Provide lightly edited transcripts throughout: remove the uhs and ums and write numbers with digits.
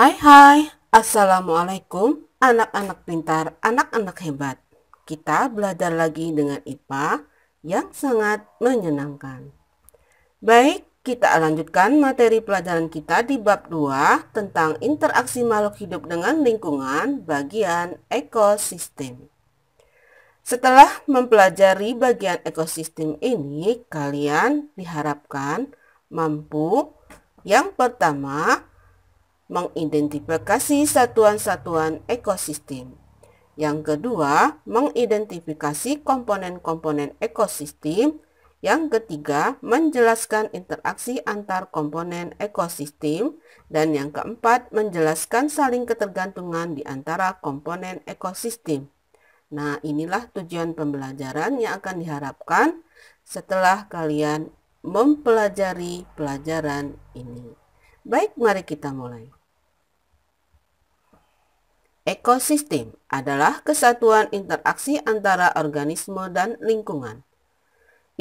Hai, Assalamualaikum anak-anak pintar, anak-anak hebat. Kita belajar lagi dengan IPA yang sangat menyenangkan. Baik, kita lanjutkan materi pelajaran kita di bab 2 tentang interaksi makhluk hidup dengan lingkungan bagian ekosistem. Setelah mempelajari bagian ekosistem ini, kalian diharapkan mampu yang pertama mengidentifikasi satuan-satuan ekosistem. Yang kedua, mengidentifikasi komponen-komponen ekosistem. Yang ketiga, menjelaskan interaksi antar komponen ekosistem. Dan yang keempat, menjelaskan saling ketergantungan di antara komponen ekosistem. Nah, inilah tujuan pembelajaran yang akan diharapkan setelah kalian mempelajari pelajaran ini. Baik, mari kita mulai. Ekosistem adalah kesatuan interaksi antara organisme dan lingkungan.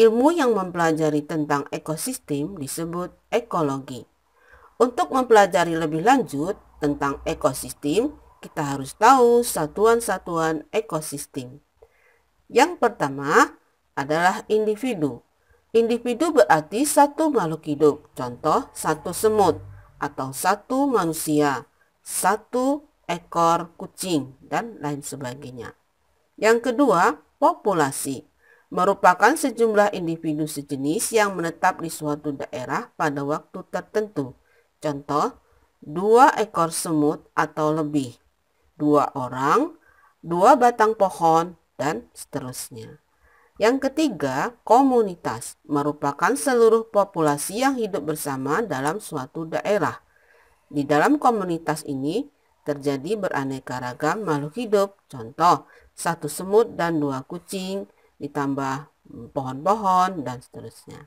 Ilmu yang mempelajari tentang ekosistem disebut ekologi. Untuk mempelajari lebih lanjut tentang ekosistem, kita harus tahu satuan-satuan ekosistem. Yang pertama adalah individu. Individu berarti satu makhluk hidup, contoh satu semut atau satu manusia, satu ekor kucing, dan lain sebagainya. Yang kedua, populasi. Merupakan sejumlah individu sejenis yang menetap di suatu daerah pada waktu tertentu. Contoh, 2 ekor semut atau lebih, 2 orang, 2 batang pohon, dan seterusnya. Yang ketiga, komunitas. Merupakan seluruh populasi yang hidup bersama dalam suatu daerah. Di dalam komunitas ini, terjadi beraneka ragam makhluk hidup, contoh satu semut dan 2 kucing, ditambah pohon-pohon, dan seterusnya.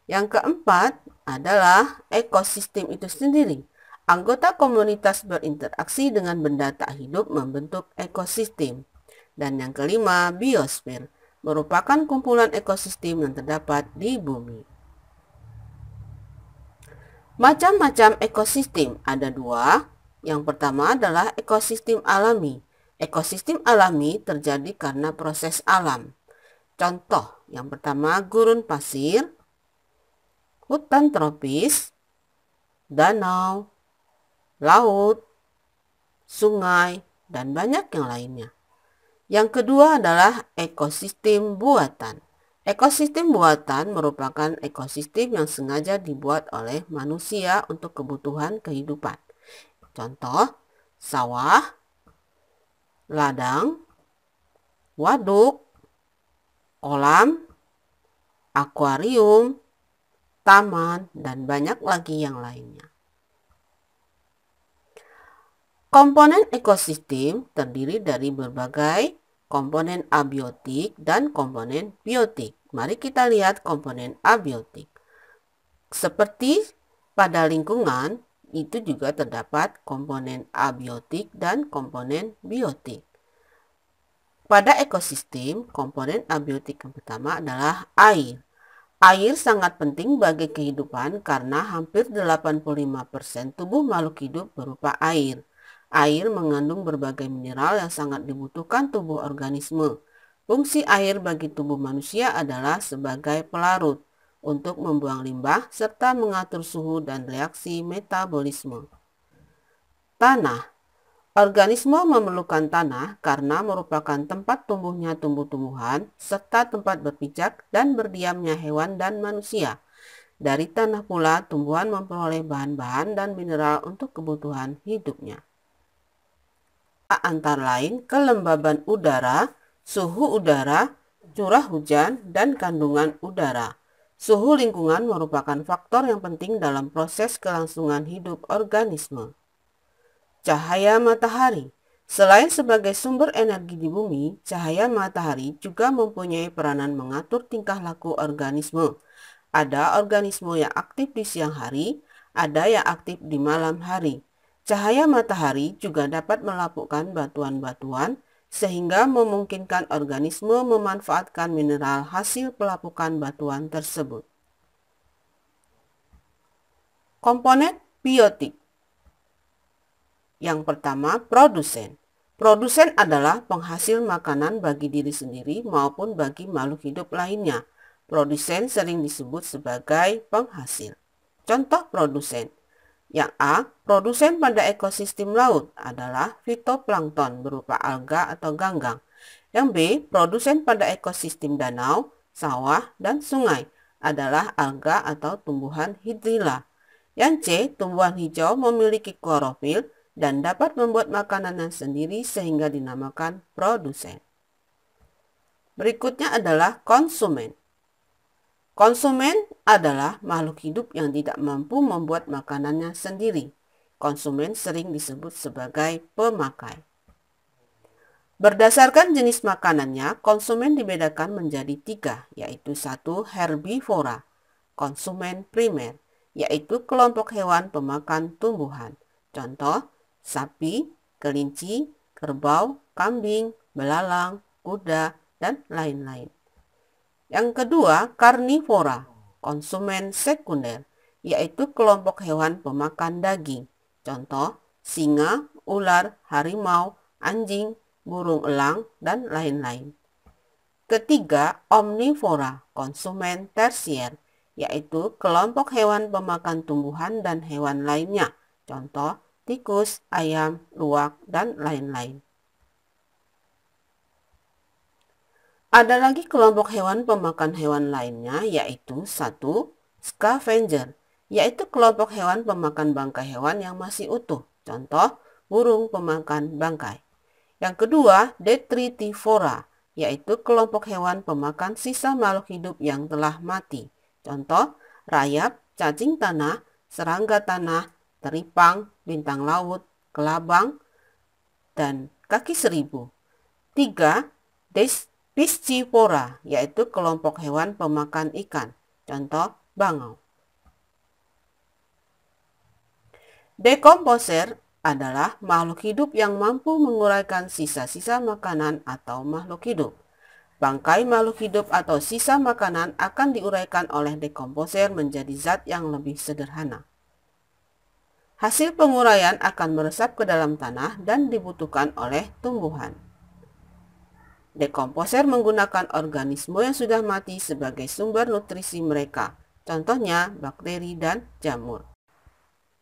Yang keempat adalah ekosistem itu sendiri. Anggota komunitas berinteraksi dengan benda tak hidup membentuk ekosistem. Dan yang kelima, biosfer, merupakan kumpulan ekosistem yang terdapat di bumi. Macam-macam ekosistem ada 2. Yang pertama adalah ekosistem alami. Ekosistem alami terjadi karena proses alam. Contoh, yang pertama gurun pasir, hutan tropis, danau, laut, sungai, dan banyak yang lainnya. Yang kedua adalah ekosistem buatan. Ekosistem buatan merupakan ekosistem yang sengaja dibuat oleh manusia untuk kebutuhan kehidupan. Contoh, sawah, ladang, waduk, kolam, akuarium, taman, dan banyak lagi yang lainnya. Komponen ekosistem terdiri dari berbagai komponen abiotik dan komponen biotik. Mari kita lihat komponen abiotik. Seperti pada lingkungan, itu juga terdapat komponen abiotik dan komponen biotik. Pada ekosistem, komponen abiotik yang pertama adalah air. Air sangat penting bagi kehidupan karena hampir 85% tubuh makhluk hidup berupa air. Air mengandung berbagai mineral yang sangat dibutuhkan tubuh organisme. Fungsi air bagi tubuh manusia adalah sebagai pelarut untuk membuang limbah serta mengatur suhu dan reaksi metabolisme. Tanah. Organisme memerlukan tanah karena merupakan tempat tumbuhnya tumbuh-tumbuhan serta tempat berpijak dan berdiamnya hewan dan manusia. Dari tanah pula tumbuhan memperoleh bahan-bahan dan mineral untuk kebutuhan hidupnya. Antara lain kelembaban udara, suhu udara, curah hujan, dan kandungan udara. Suhu lingkungan merupakan faktor yang penting dalam proses kelangsungan hidup organisme. Cahaya matahari. Selain sebagai sumber energi di bumi, cahaya matahari juga mempunyai peranan mengatur tingkah laku organisme. Ada organisme yang aktif di siang hari, ada yang aktif di malam hari. Cahaya matahari juga dapat melapukkan batuan-batuan sehingga memungkinkan organisme memanfaatkan mineral hasil pelapukan batuan tersebut. Komponen biotik. Yang pertama, produsen. Produsen adalah penghasil makanan bagi diri sendiri maupun bagi makhluk hidup lainnya. Produsen sering disebut sebagai penghasil. Contoh produsen. Yang A, produsen pada ekosistem laut adalah fitoplankton berupa alga atau ganggang. Yang B, produsen pada ekosistem danau, sawah, dan sungai adalah alga atau tumbuhan hidrilla. Yang C, tumbuhan hijau memiliki klorofil dan dapat membuat makanannya sendiri sehingga dinamakan produsen. Berikutnya adalah konsumen. Konsumen adalah makhluk hidup yang tidak mampu membuat makanannya sendiri. Konsumen sering disebut sebagai pemakai. Berdasarkan jenis makanannya, konsumen dibedakan menjadi 3, yaitu 1. Herbivora, konsumen primer, yaitu kelompok hewan pemakan tumbuhan. Contoh, sapi, kelinci, kerbau, kambing, belalang, kuda, dan lain-lain. Yang kedua, karnivora, konsumen sekunder, yaitu kelompok hewan pemakan daging. Contoh, singa, ular, harimau, anjing, burung elang, dan lain-lain. Ketiga, omnivora, konsumen tersier, yaitu kelompok hewan pemakan tumbuhan dan hewan lainnya. Contoh, tikus, ayam, luwak, dan lain-lain. Ada lagi kelompok hewan pemakan hewan lainnya, yaitu 1. Scavenger, yaitu kelompok hewan pemakan bangkai hewan yang masih utuh. Contoh, burung pemakan bangkai. Yang kedua, Detritivora, yaitu kelompok hewan pemakan sisa makhluk hidup yang telah mati. Contoh, rayap, cacing tanah, serangga tanah, teripang, bintang laut, kelabang, dan kaki seribu. 3. Piscivora, yaitu kelompok hewan pemakan ikan. Contoh, bangau. Dekomposer adalah makhluk hidup yang mampu menguraikan sisa-sisa makanan atau makhluk hidup. Bangkai makhluk hidup atau sisa makanan akan diuraikan oleh dekomposer menjadi zat yang lebih sederhana. Hasil penguraian akan meresap ke dalam tanah dan dibutuhkan oleh tumbuhan. Dekomposer menggunakan organisme yang sudah mati sebagai sumber nutrisi mereka, contohnya bakteri dan jamur.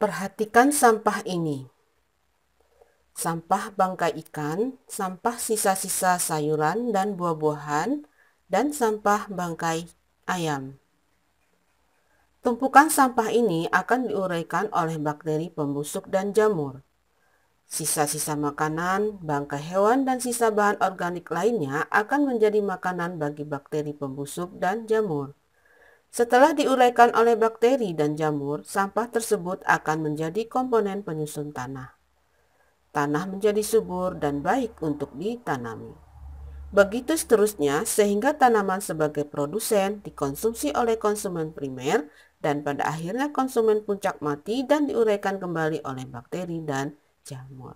Perhatikan sampah ini. Sampah bangkai ikan, sampah sisa-sisa sayuran dan buah-buahan, dan sampah bangkai ayam. Tumpukan sampah ini akan diuraikan oleh bakteri pembusuk dan jamur. Sisa-sisa makanan, bangkai hewan, dan sisa bahan organik lainnya akan menjadi makanan bagi bakteri pembusuk dan jamur. Setelah diuraikan oleh bakteri dan jamur, sampah tersebut akan menjadi komponen penyusun tanah. Tanah menjadi subur dan baik untuk ditanami. Begitu seterusnya sehingga tanaman sebagai produsen dikonsumsi oleh konsumen primer dan pada akhirnya konsumen puncak mati dan diuraikan kembali oleh bakteri dan jamur.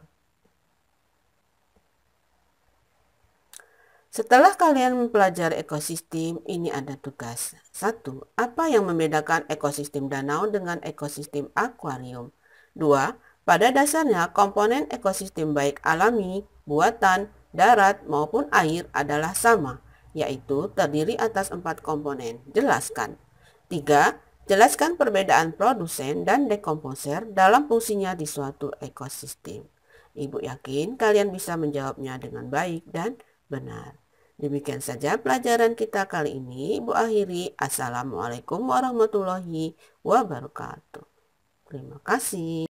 Setelah kalian mempelajari ekosistem, ini ada tugas. 1. Apa yang membedakan ekosistem danau dengan ekosistem akuarium? 2. Pada dasarnya komponen ekosistem baik alami, buatan, darat maupun air adalah sama, yaitu terdiri atas 4 komponen. Jelaskan. 3. Jelaskan perbedaan produsen dan dekomposer dalam fungsinya di suatu ekosistem. Ibu yakin kalian bisa menjawabnya dengan baik dan benar. Demikian saja pelajaran kita kali ini. Ibu akhiri. Assalamualaikum warahmatullahi wabarakatuh. Terima kasih.